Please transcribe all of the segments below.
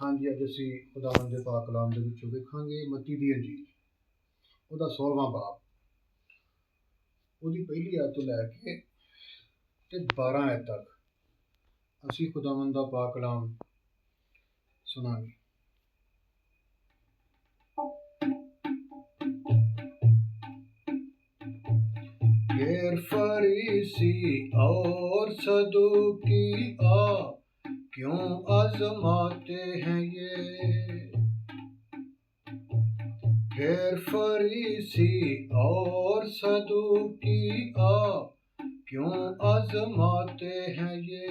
हाँ जी, अज असी खुदावंद दे पाक कलाम दे विचों वेखांगे मत्ती दी अंजील ਉਹਦਾ 16ਵਾਂ बाब ਉਹਦੀ ਪਹਿਲੀ ਆयत ਤੋਂ ਲੈ ਕੇ ਤੇ 12 आयत तक ਅਸੀਂ खुदावंद दा पाक कलाम सुनांगे। फिर फरीसी और सदूकी क्यों आजमाते हैं ये। फिर फरीसी और सदूकी क्यों आजमाते हैं ये।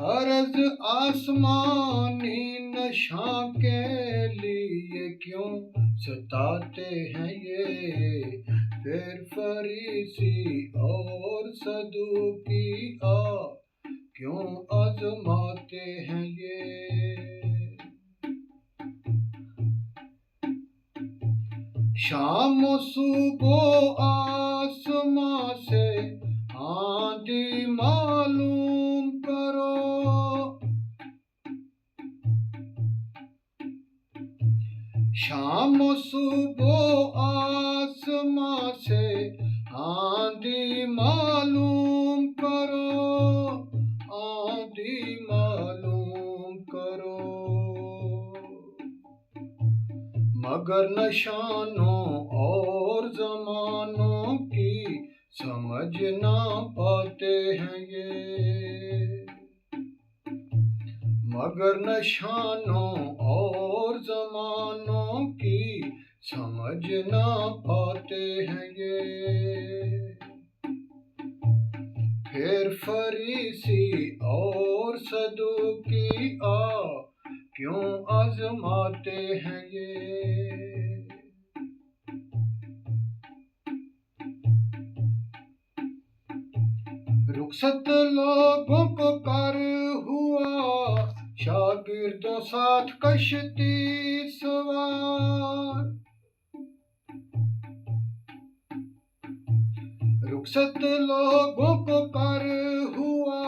अर्ज आसमानी नशा के लिए क्यों सताते हैं ये। फिर फरीसी और सदूकी क्यों आजमाते हैं ये। शाम सुबह आसमां से आंधी मालूम करो। शाम सुबह आसमां से आंधी मालूम करो। आंधी मालूम करो। मगर निशानों और जमानों की समझ ना पाते हैं ये। मगर निशानों और जमानों की समझ ना पाते हैं ये। फिर फरीसी और सदूकी क्यों आजमाते हैं ये। रुखसत लोगों को कर हुआ शागिर्दों साथ कश्ती सवार। रुखसत लोगों को कर हुआ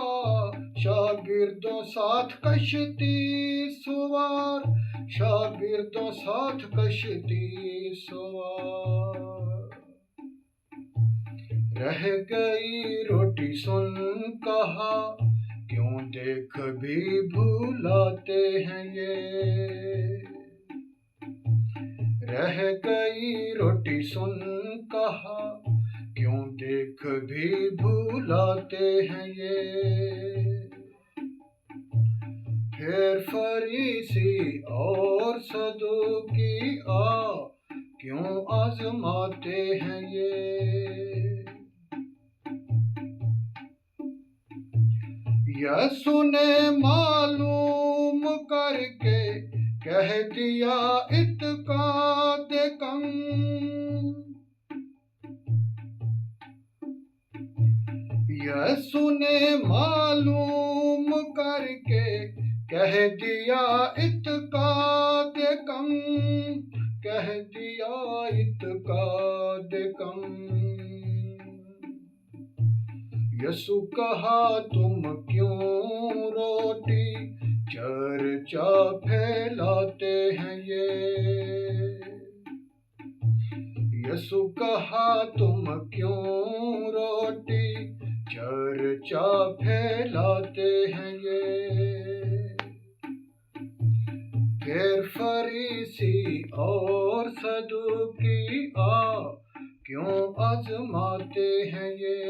शागिर्दों साथ कश्ती सवार। शागिर्दों साथ कश्ती सवार। रह गई रोटी सुन कहा क्यों देख भी भूलाते हैं ये। रह गई रोटी सुन कहा क्यों देख भी भूलाते हैं ये। फिर फरीसी और सदूकी क्यों आजमाते हैं ये। यीशु ने मालूम करके कह दिया इत्काद कम। यीशु ने मालूम करके कह दिया इत्काद कम। कह दिया इत्काद कम। यीशु कहा तुम क्यों रोटी चर्चा फैलाते हैं ये। यीशु कहा तुम क्यों रोटी चर्चा फैलाते हैं ये। फिर फरीसी और सदूकी क्यों आजमाते हैं ये।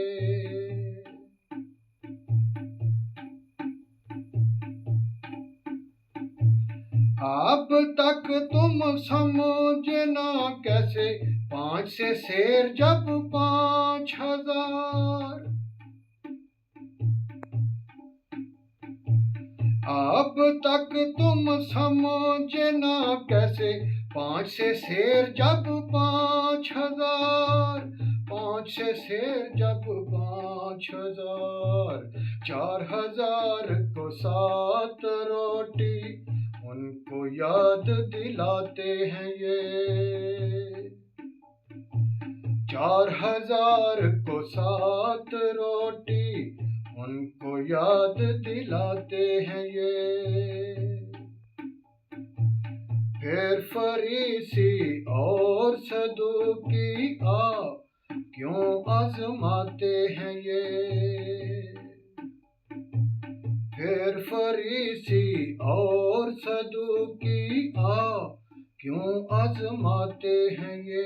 अब तक तुम समझना कैसे 5 से शेर जब 5000। अब तक तुम समझना कैसे 5 से शेर जब 5000। 5 से शेर जब 5000। 4000 को 7 रोटी उनको याद दिलाते हैं ये। 4000 को 7 रोटी उनको याद दिलाते हैं ये। फिर फरीसी और सदूकी क्यों आजमाते हैं ये। फिर फरीसी और सदूकी क्यों आजमाते हैं ये।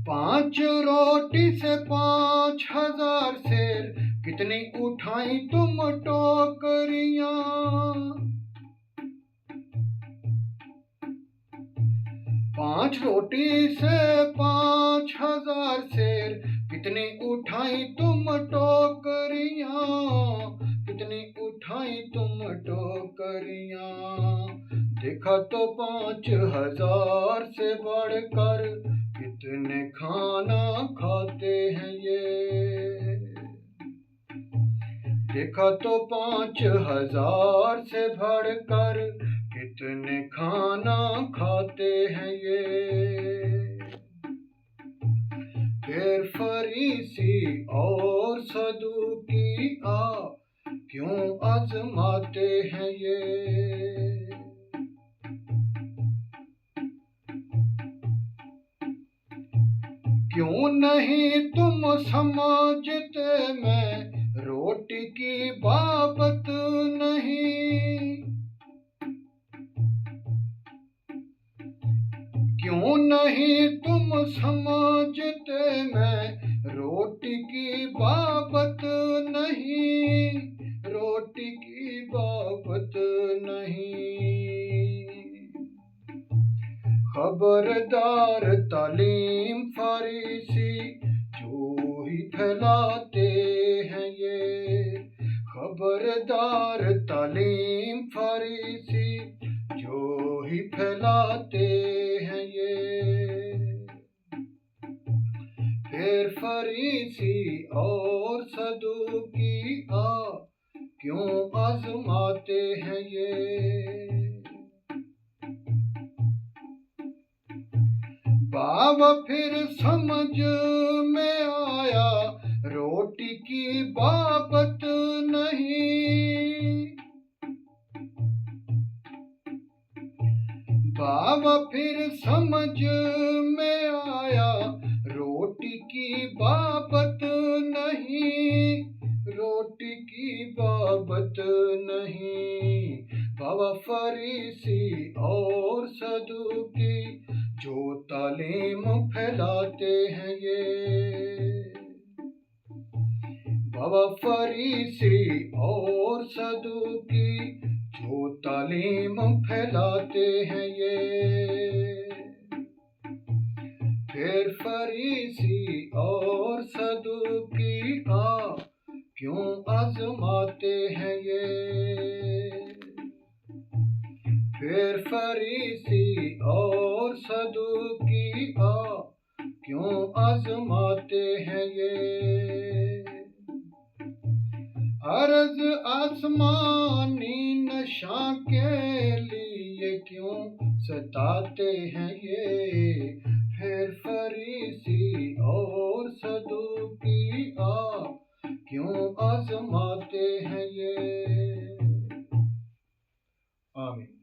5 रोटी से 5,000 शेर, कितनी उठाई तुम टोकरियां। 5 रोटी से 5,000 शेर, कितनी उठाई तुम टोकरियां, कितनी उठाई तुम टोकरियां। देखा तो 5,000 से बढ़कर कितने खाना खाते हैं ये। देखा तो 5,000 से बढ़कर कितने खाना खाते हैं ये। फिर फरीसी और सदूकी क्यों आजमाते हैं ये। क्यों नहीं तुम समझते मैं रोटी की बाबत नहीं। क्यों नहीं तुम समझते मैं रोटी की बाबत नहीं, रोटी की बाबत नहीं। खबरदार तालीम फरीसी जो ही फैलाते हैं ये। खबरदार तालीम फरीसी जो ही फैलाते हैं ये। फिर फरीसी और सदूकी क्यों आजमाते हैं ये। बाबा फिर समझ में आया रोटी की बाबत नहीं। बाबा फिर समझ में आया रोटी की बाबत नहीं, रोटी की बाबत नहीं। बाबा फरीसी और सदूकी जो तालीम फैलाते हैं ये। बाबा फरीसी और सदूकी जो तालीम फैलाते हैं ये। फिर फरीसी और सदूकी क्यों आजमाते हैं ये। फिर फरीसी और सदूकी क्यों आजमाते हैं ये। अर्ज आसमानी नशा के लिए क्यों सताते हैं ये। फिर फरीसी और सदूकी क्यों आजमाते हैं ये। आमीन।